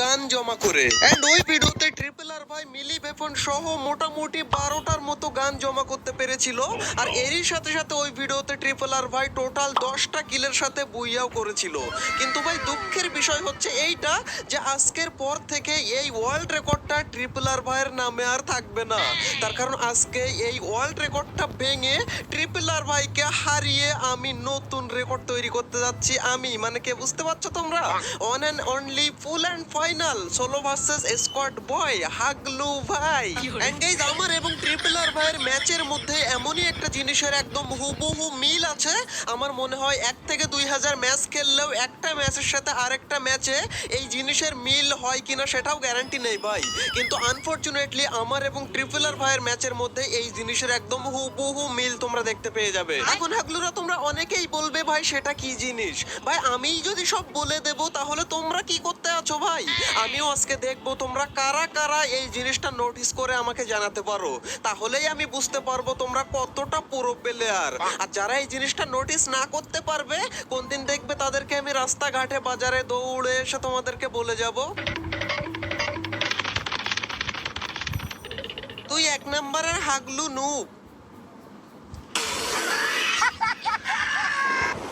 গান জমা করে। এন্ড ওই ভিডিওতে ট্রিপল আর ভাই মিলি ভেপন সহ মোটামুটি 12টার মতো গান জমা করতে পেরেছিল। আর এরই সাথে সাথে ওই ভিডিওতে ট্রিপল আর ভাই টোটাল 10টা কিলের সাথে বুইয়াও করেছিল। কিন্তু ভাই দুঃখের বিষয় হচ্ছে এইটা যে আজকের পর থেকে এই ওয়ার্ল্ড রেকর্ডটা ট্রিপল আর ভাইয়ের নামে আর থাকবে না। তার কারণ আজকে এই ওয়ার্ল্ড রেকর্ডটা ভেঙে ট্রিপল আর ভাইকে হারিয়ে আমি নতুন রেকর্ড তৈরি করতে যাচ্ছি। আমি মানে কে বুঝতে পারছো তোমরা? One and only full and final solo versus squad boy Haglu ভাই। এন্ড গাইস আমার এবং ট্রিপল আর ভাইয়ের ম্যাচের মধ্যে এমনই একটা জিনিসের একদম হুবহু মিল আছে। আমার মনে হয় 1 থেকে 2000 ম্যাচ খেললেও একটা ম্যাচের সাথে আরেকটা ম্যাচে এই জিনিসের মিল হয় কিনা সেটাও গ্যারান্টি নেই ভাই। কিন্তু আনফরচুনেটলি আমার এবং ট্রিপল আর ভাইয়ের ম্যাচের মধ্যে এই জিনিসের একদম হুবহু মিল তোমরা দেখতে পেয়ে যাবে। এখন হাগলুরা তোমরা অনেকেই বলবে ভাই সেটা কি জিনিস? ভাই আমিই যদি সব বলে দেব তাহলে তোমরা কি করতে আছো ভাই? আমিও আজকে দেখবো তোমরা কারা কারা এই জিনিসটা নোটিস করে আমাকে জানাতে পারো। তাহলেই আমি বুঝতে পারবো তোমরা কতটা পুরো প্লেয়ার। আর যারা এই জিনিসটা নোটিস না করতে পারবে কোন দিন দেখবে তাদেরকে আমি রাস্তাঘাটে বাজারে দৌড়ে এসে তোমাদেরকে বলে যাব, তুই 1 নম্বরের হাগলু নুব।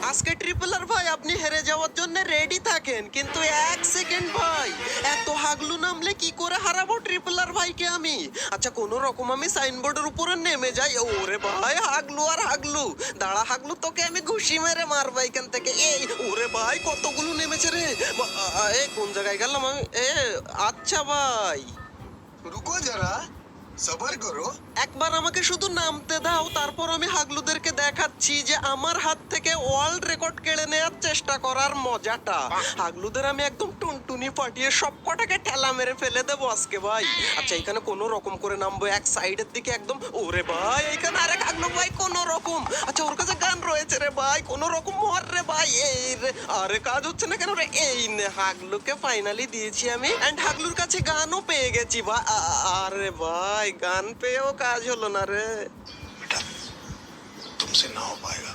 আজকে ট্রিপল আর ভাই আপনি হেরে যাওয়ার জন্য রেডি থাকেন, কিন্তু 1 সেকেন্ড ভাই, এত হাগলু নামলে কি করে হারাবো ট্রিপল আর ভাইকে আমি? আচ্ছা কোনো রকম আমি সাইনবোর্ডের উপরে নেমে যাই। ওরে ভাই হাগলু আর হাগলু, দাঁড়া হাগলু তোকে আমি ঘুষি মেরে মারবো এখান থেকে। এই ওরে ভাই কতগুলো নেমেছে রে। কোন জায়গায় গেলাম আমি? আচ্ছা ভাই रुको जरा सबर करो। একবার আমাকে শুধু নামতে দাও, তারপর আমি হাগলুদেরকে দেখাচ্ছি যে আমার হাত থেকে ওয়ার্ল্ড রেকর্ড কেড়ে নেওয়ার চেষ্টা করার মজাটা। হাগলুদের আমি একদম টুনটুনি ফাটিয়ে সব কটাকে ঠেলা মেরে ফেলে দেবো আজকে ভাই। আচ্ছা এখানে কোনো রকম করে নামবো এক সাইডের দিকে একদম। ওরে ভাই এখানে আরেক হাগলু ভাই কোনো রকম। আচ্ছা ওর কাছে গান রয়েছে রে ভাই, কোনো রকম মর রে ভাই। এই রে আরে কাজ হচ্ছে না কেন রে? এই নে হাগলুকে ফাইনালি দিয়েছি আমি। এন্ড হাগলুর কাছে গানও পেয়ে গেছি ভাই। আরে ভাই গান পেয়েও কাজ হলো না রে। बेटा तुमसे ना हो पाएगा।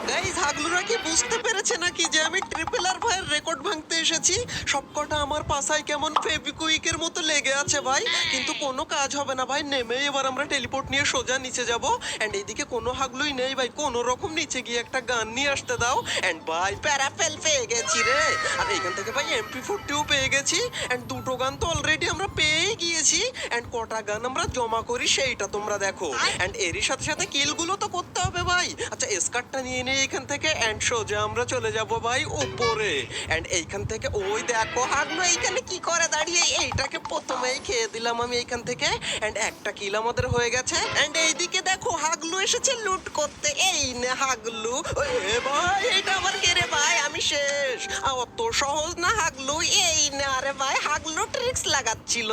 গাইস হাগলুরা কি বুঝতে পেরেছে নাকি যে আমি ট্রিপল আর ভাইয়ের রেকর্ড ভাঙতে এসেছি? সবকটা আমার পাছায় কেমন ফেভিকুইকের মতো লেগে আছে ভাই। কিন্তু কোনো কাজ হবে না ভাই, নেমে এবার আমরা টেলিপোর্ট নিয়ে সোজা নিচে যাব। এন্ড এইদিকে কোনো হাগলুই নেই ভাই, কোনো রকম নিচে গিয়ে একটা গান নিয়ে আসতে দাও। এন্ড ভাই প্যারাফেল পেয়ে গেছি রে। আর এইখান থেকে ভাই MP40ও পেয়ে গেছি। এন্ড দুটো গান তো অলরেডি আমরা পেয়েই গিয়েছি। এন্ড কটা গান আমরা জমা করি সেইটা তোমরা দেখো। এন্ড এরই সাথে সাথে কিলগুলো তো করতে হবে ভাই। আচ্ছা স্কার্টটা নিয়ে নেই এইখান থেকে। এন্ড সোজা আমরা চলে যাব ভাই উপরে। এন্ড এইখান থেকে ওই দেখো হাগলু এইখানে কি করে দাঁড়িয়ে, এইটাকে প্রথমেই খেয়ে দিলাম আমি এইখান থেকে। এন্ড একটা কিল আমাদের হয়ে গেছে। এন্ড এইদিকে দেখো হাগলু এসেছে লুট করতে। এই নে হাগলু। এ ভাই এটা আবার কে রে ভাই? আমি শেষ। অত সহজ না হাগলু। এই নে আরে ভাই হাগলু ট্রিক্স লাগাচ্ছিল,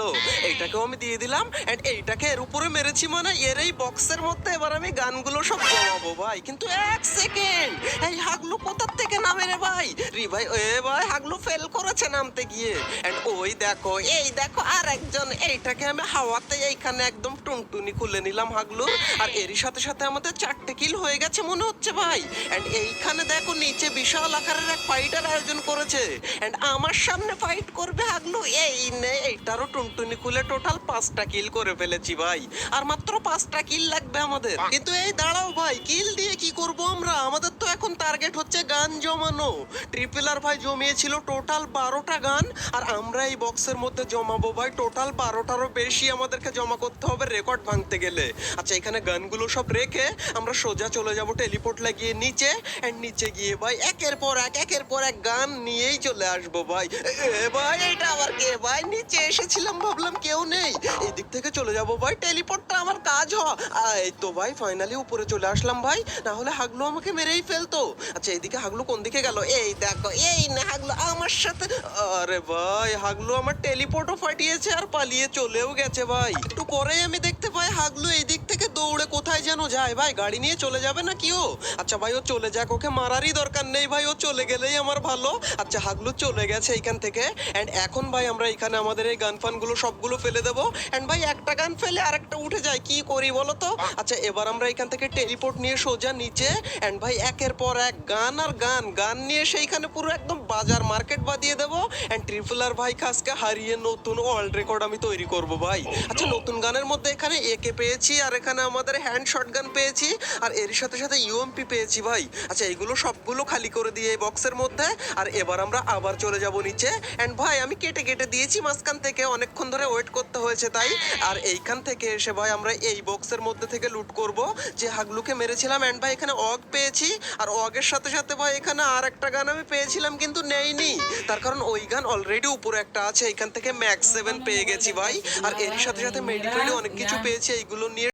এইটাকেও আমি দিয়ে দিলাম। এন্ড এইটাকে এর উপরে মেরেছি মানে এর এই বক্সের মধ্যে এবার আমি গানগুলো সব জমাবো ভাই। কিন্তু 1 সেকেন্ড, এই হাগলু কোথা থেকে নামে রে ভাই? ভাই এ ভাই হাগলু ফেল করেছে নামতে গিয়ে। এন্ড ওই দেখো এই দেখো আর একজন। এইটাকে আমি হাওয়াতে এইখানে একদম টুনটুনি খুলে নিলাম হাগলু। আর এরই সাথে সাথে আমাদের 4টে কিল হয়ে গেছে মনে হচ্ছে ভাই। এন্ড এইখানে দেখো নিচে বিশাল আকারের এক ফাইটার আয়োজন করেছে। এন্ড আমার সামনে ফাইট করবে হাগলু। এই নে এইটারও টুনটুনি খুলে টোটাল 5টা কিল করে ফেলেছি ভাই। আর মাত্র 5টা কিল লাগবে আমাদের। কিন্তু এই দাঁড়াও ভাই, কিল দিয়ে কি করব আমরা? আমাদের তো এখন টার্গেট হচ্ছে গান জমানো। ট্রিপল আর ভাই জমিয়েছিল টোটাল 12টা গান। আর আমরা এই বক্সের মধ্যে জমাবো ভাই টোটাল 12টারও বেশি। আমাদেরকে জমা করতে হবে রেকর্ড ভাঙতে গেলে। আচ্ছা এখানে গানগুলো সব রেখে আমরা সোজা চলে যাব টেলিপোর্ট লাগিয়ে নিচে। এন্ড নিচে গিয়ে ভাই একের পর এক গান নিয়েই চলে আসবো ভাই। এ ভাই এটা আবার কে ভাই? নিচে এসেছিলাম ভাবলাম কেউ নেই, এই দিক থেকে চলে যাব ভাই। টেলিপোর্টটা আমার কাজ হয়। এই তো ভাই ফাইনালি উপরে চলে আসলাম ভাই, না হলে হাগলু আমাকে মেরেই ফেলতো। আচ্ছা এইদিকে হাগলু কোন দিকে গেল? এই দেখো এই না হাগলু আমার সাথে। আরে ভাই হাগলু আমার টেলিপোর্টও ফাটিয়েছে আর পালিয়ে চলেও গেছে ভাই। একটু পরেই আমি দেখতে ভাই হাগলু এই দিক থেকে দৌড়ে কোথায় যেন যায় ভাই, গাড়ি নিয়ে চলে যাবে না কি ও? আচ্ছা ভাই ও চলে যাক, ওকে মারারই দরকার নেই ভাই, ও চলে গেলেই আমার ভালো। আচ্ছা হাগলু চলে গেছে এইখান থেকে। এন্ড এখন ভাই আমরা এখানে আমাদের এই গান ফান গুলো সবগুলো ফেলে দেবো। এন্ড ভাই একটা গান ফেলে আরেকটা উঠে যায়, কি করি বলো তো? আচ্ছা এবার আমরা এখান থেকে টেলিপোর্ট নিয়ে সোজা নিচে। এন্ড ভাই একের পর এক গান আর গান গান নিয়ে সেইখানে পুরো একদম বাজার মার্কেট বাদিয়ে দেবো। এন্ড ট্রিপল আর ভাই খাসকে হারিয়ে নতুন ওয়ার্ল্ড রেকর্ড আমি তৈরি করব ভাই। আচ্ছা নতুন গানের মধ্যে এখানে একে পেয়েছি, আর এখানে আমাদের হ্যান্ড শটগান পেয়েছি, আর এর সাথে সাথে ইউএমপি পেয়েছি ভাই। আচ্ছা এইগুলো সবগুলো খালি করে দিয়ে এই বক্সের মধ্যে। আর এবার আমরা আবার চলে যাব নিচে। এন্ড ভাই আমি কেটে কেটে দিয়েছি মাঝখান থেকে, অনেকক্ষণ ধরে ওয়েট করতে হয়েছে তাই। আর এইখান থেকে এসে ভাই আমরা এই বক্সের মধ্যে থেকে লুট করব যে হাগলুকে মেরেছিলাম। এন্ড ভাই এখানে অগ পেয়েছি, আর অগের সাথে সাথে ভাই এখানে আর একটা গান আমি পেয়েছিলাম কিন্তু নেইনি, তার কারণ ওই গান অলরেডি উপরে একটা আছে। এখান থেকে ম্যাক্স 7 পেয়ে গেছি ভাই, আর এর সাথে সাথে মেডিকেলি অনেক কিছু পেয়েছি। এইগুলো নিয়ে